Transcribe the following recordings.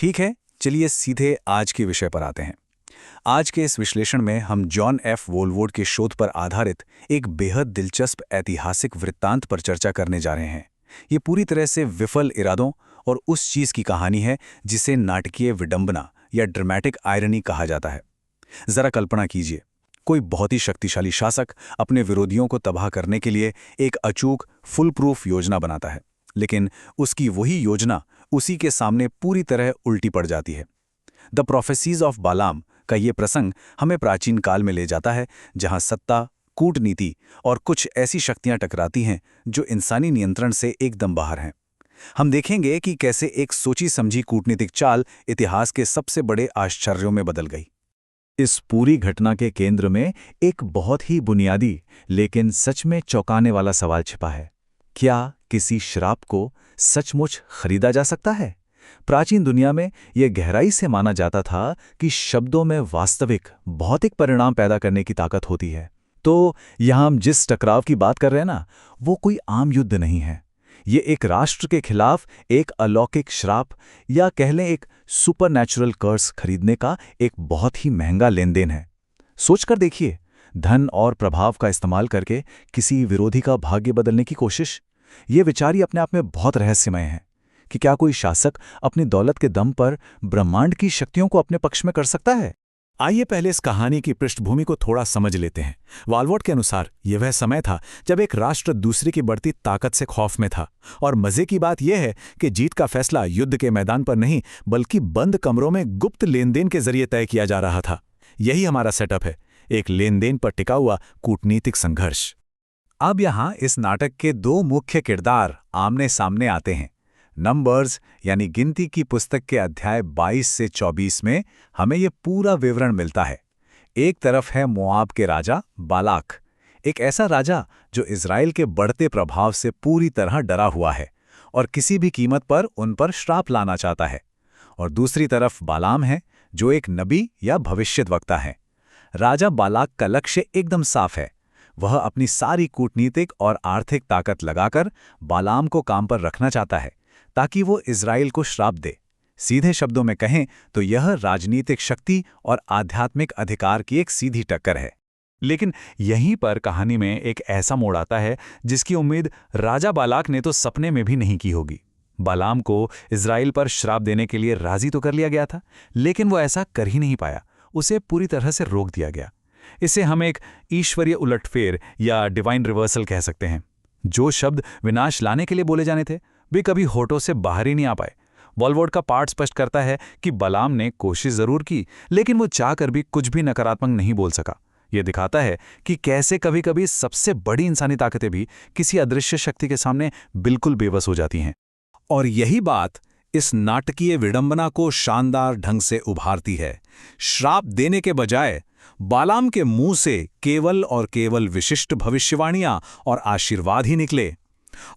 ठीक है, चलिए सीधे आज के विषय पर आते हैं। आज के इस विश्लेषण में हम जॉन एफ वोल्वोर्ड के शोध पर आधारित एक बेहद दिलचस्प ऐतिहासिक वृत्तांत पर चर्चा करने जा रहे हैं। ये पूरी तरह से विफल इरादों और उस चीज की कहानी है जिसे नाटकीय विडंबना या ड्रामेटिक आयरनी कहा जाता है। जरा कल्पना कीजिए, कोई बहुत ही शक्तिशाली शासक अपने विरोधियों को तबाह करने के लिए एक अचूक फुल प्रूफ योजना बनाता है, लेकिन उसकी वही योजना उसी के सामने पूरी तरह उल्टी पड़ जाती है। द प्रोफेसीज ऑफ बालाम का ये प्रसंग हमें प्राचीन काल में ले जाता है, जहां सत्ता, कूटनीति और कुछ ऐसी शक्तियां टकराती हैं जो इंसानी नियंत्रण से एकदम बाहर हैं। हम देखेंगे कि कैसे एक सोची समझी कूटनीतिक चाल इतिहास के सबसे बड़े आश्चर्यों में बदल गई। इस पूरी घटना के केंद्र में एक बहुत ही बुनियादी लेकिन सच में चौंकाने वाला सवाल छिपा है। क्या किसी श्राप को सचमुच खरीदा जा सकता है? प्राचीन दुनिया में यह गहराई से माना जाता था कि शब्दों में वास्तविक भौतिक परिणाम पैदा करने की ताकत होती है। तो यहां हम जिस टकराव की बात कर रहे हैं ना, वो कोई आम युद्ध नहीं है। ये एक राष्ट्र के खिलाफ एक अलौकिक श्राप या कह लें एक सुपरनैचुरल कर्स खरीदने का एक बहुत ही महंगा लेनदेन है। सोचकर देखिए, धन और प्रभाव का इस्तेमाल करके किसी विरोधी का भाग्य बदलने की कोशिश। ये विचार ही अपने आप में बहुत रहस्यमय है कि क्या कोई शासक अपनी दौलत के दम पर ब्रह्मांड की शक्तियों को अपने पक्ष में कर सकता है? आइए पहले इस कहानी की पृष्ठभूमि को थोड़ा समझ लेते हैं। वाल्वोर्ड के अनुसार यह वह समय था जब एक राष्ट्र दूसरे की बढ़ती ताकत से खौफ में था। और मजे की बात यह है कि जीत का फैसला युद्ध के मैदान पर नहीं बल्कि बंद कमरों में गुप्त लेनदेन के जरिए तय किया जा रहा था। यही हमारा सेटअप है, एक लेनदेन पर टिका हुआ कूटनीतिक संघर्ष। अब यहाँ इस नाटक के दो मुख्य किरदार आमने सामने आते हैं। नंबर्स यानी गिनती की पुस्तक के अध्याय 22 से 24 में हमें ये पूरा विवरण मिलता है। एक तरफ है मोआब के राजा बालाक, एक ऐसा राजा जो इज़राइल के बढ़ते प्रभाव से पूरी तरह डरा हुआ है और किसी भी कीमत पर उन पर श्राप लाना चाहता है। और दूसरी तरफ बालाम है, जो एक नबी या भविष्यद्वक्ता है। राजा बालाक का लक्ष्य एकदम साफ है। वह अपनी सारी कूटनीतिक और आर्थिक ताकत लगाकर बालाम को काम पर रखना चाहता है ताकि वो इज़राइल को श्राप दे। सीधे शब्दों में कहें तो यह राजनीतिक शक्ति और आध्यात्मिक अधिकार की एक सीधी टक्कर है। लेकिन यहीं पर कहानी में एक ऐसा मोड़ आता है जिसकी उम्मीद राजा बालाक ने तो सपने में भी नहीं की होगी। बालाम को इज़राइल पर श्राप देने के लिए राजी तो कर लिया गया था, लेकिन वो ऐसा कर ही नहीं पाया। उसे पूरी तरह से रोक दिया गया। इसे हम एक ईश्वरीय उलटफेर या डिवाइन रिवर्सल कह सकते हैं। जो शब्द विनाश लाने के लिए बोले जाने थे वे कभी होठों से बाहर ही नहीं आ पाए। वॉल्वोर्ड का पाठ स्पष्ट करता है कि बालाम ने कोशिश जरूर की, लेकिन वो चाहकर भी कुछ भी नकारात्मक नहीं बोल सका। यह दिखाता है कि कैसे कभी कभी सबसे बड़ी इंसानी ताकतें भी किसी अदृश्य शक्ति के सामने बिल्कुल बेबस हो जाती हैं। और यही बात इस नाटकीय विडंबना को शानदार ढंग से उभारती है। श्राप देने के बजाय बालाम के मुंह से केवल और केवल विशिष्ट भविष्यवाणियां और आशीर्वाद ही निकले।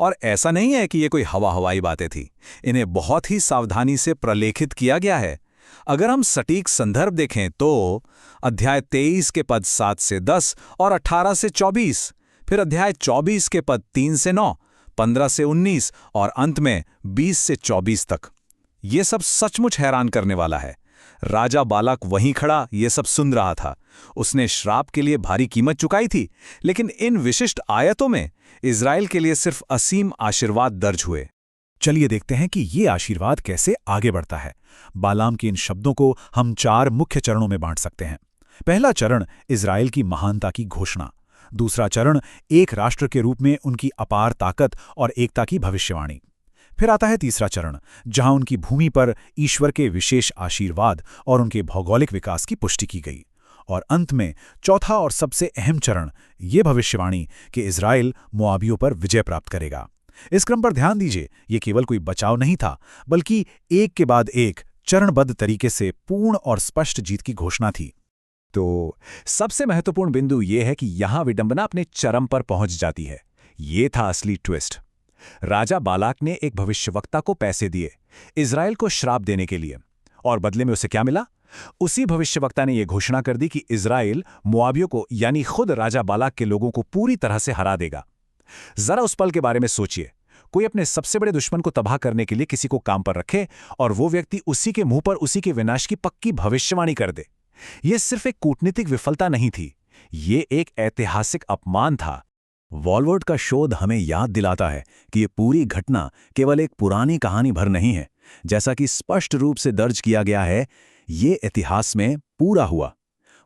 और ऐसा नहीं है कि ये कोई हवाई बातें थी, इन्हें बहुत ही सावधानी से प्रलेखित किया गया है। अगर हम सटीक संदर्भ देखें तो अध्याय 23 के पद 7 से 10 और 18 से 24, फिर अध्याय 24 के पद 3 से 9, 15 से 19 और अंत में 20 से 24 तक। ये सब सचमुच हैरान करने वाला है। राजा बालाक वहीं खड़ा ये सब सुन रहा था। उसने श्राप के लिए भारी कीमत चुकाई थी, लेकिन इन विशिष्ट आयतों में इज़राइल के लिए सिर्फ असीम आशीर्वाद दर्ज हुए। चलिए देखते हैं कि ये आशीर्वाद कैसे आगे बढ़ता है। बालाम के इन शब्दों को हम 4 मुख्य चरणों में बांट सकते हैं। पहला चरण इज़राइल की महानता की घोषणा। दूसरा चरण एक राष्ट्र के रूप में उनकी अपार ताकत और एकता की भविष्यवाणी। फिर आता है तीसरा चरण, जहां उनकी भूमि पर ईश्वर के विशेष आशीर्वाद और उनके भौगोलिक विकास की पुष्टि की गई। और अंत में चौथा और सबसे अहम चरण, ये भविष्यवाणी कि इज़राइल मोआबियों पर विजय प्राप्त करेगा। इस क्रम पर ध्यान दीजिए, ये केवल कोई बचाव नहीं था, बल्कि एक के बाद एक चरणबद्ध तरीके से पूर्ण और स्पष्ट जीत की घोषणा थी। तो सबसे महत्वपूर्ण बिंदु यह है कि यहां विडंबना अपने चरम पर पहुंच जाती है। ये था असली ट्विस्ट। राजा बालाक ने एक भविष्यवक्ता को पैसे दिए इज़राइल को श्राप देने के लिए, और बदले में उसे क्या मिला? उसी भविष्यवक्ता ने यह घोषणा कर दी कि इज़राइल मोआबियों को यानी खुद राजा बालाक के लोगों को पूरी तरह से हरा देगा। जरा उस पल के बारे में सोचिए। कोई अपने सबसे बड़े दुश्मन को तबाह करने के लिए किसी को काम पर रखे और वो व्यक्ति उसी के मुंह पर उसी के विनाश की पक्की भविष्यवाणी कर दे। यह सिर्फ एक कूटनीतिक विफलता नहीं थी, ये एक ऐतिहासिक अपमान था। वॉलवर्ट का शोध हमें याद दिलाता है कि ये पूरी घटना केवल एक पुरानी कहानी भर नहीं है। जैसा कि स्पष्ट रूप से दर्ज किया गया है, ये इतिहास में पूरा हुआ।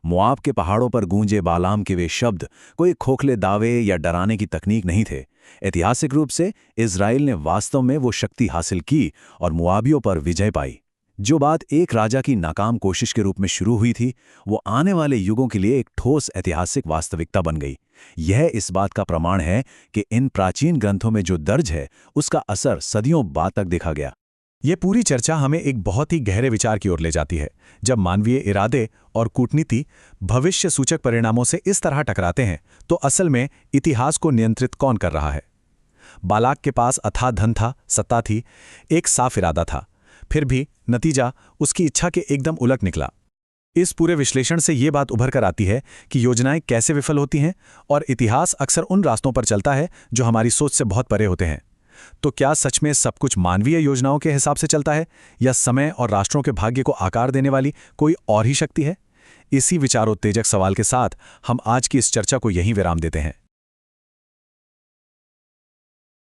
मोआब के पहाड़ों पर गूंजे बालाम के वे शब्द कोई खोखले दावे या डराने की तकनीक नहीं थे। ऐतिहासिक रूप से इज़राइल ने वास्तव में वो शक्ति हासिल की और मोआबियों पर विजय पाई। जो बात एक राजा की नाकाम कोशिश के रूप में शुरू हुई थी, वो आने वाले युगों के लिए एक ठोस ऐतिहासिक वास्तविकता बन गई। यह इस बात का प्रमाण है कि इन प्राचीन ग्रंथों में जो दर्ज है, उसका असर सदियों बाद तक देखा गया। ये पूरी चर्चा हमें एक बहुत ही गहरे विचार की ओर ले जाती है। जब मानवीय इरादे और कूटनीति भविष्य सूचक परिणामों से इस तरह टकराते हैं, तो असल में इतिहास को नियंत्रित कौन कर रहा है? बालाक के पास अथाह धन था, सत्ता थी, एक साफ इरादा था, फिर भी नतीजा उसकी इच्छा के एकदम उलट निकला। इस पूरे विश्लेषण से ये बात उभर कर आती है कि योजनाएं कैसे विफल होती हैं और इतिहास अक्सर उन रास्तों पर चलता है जो हमारी सोच से बहुत परे होते हैं। तो क्या सच में सब कुछ मानवीय योजनाओं के हिसाब से चलता है, या समय और राष्ट्रों के भाग्य को आकार देने वाली कोई और ही शक्ति है? इसी विचारोत्तेजक सवाल के साथ हम आज की इस चर्चा को यहीं विराम देते हैं।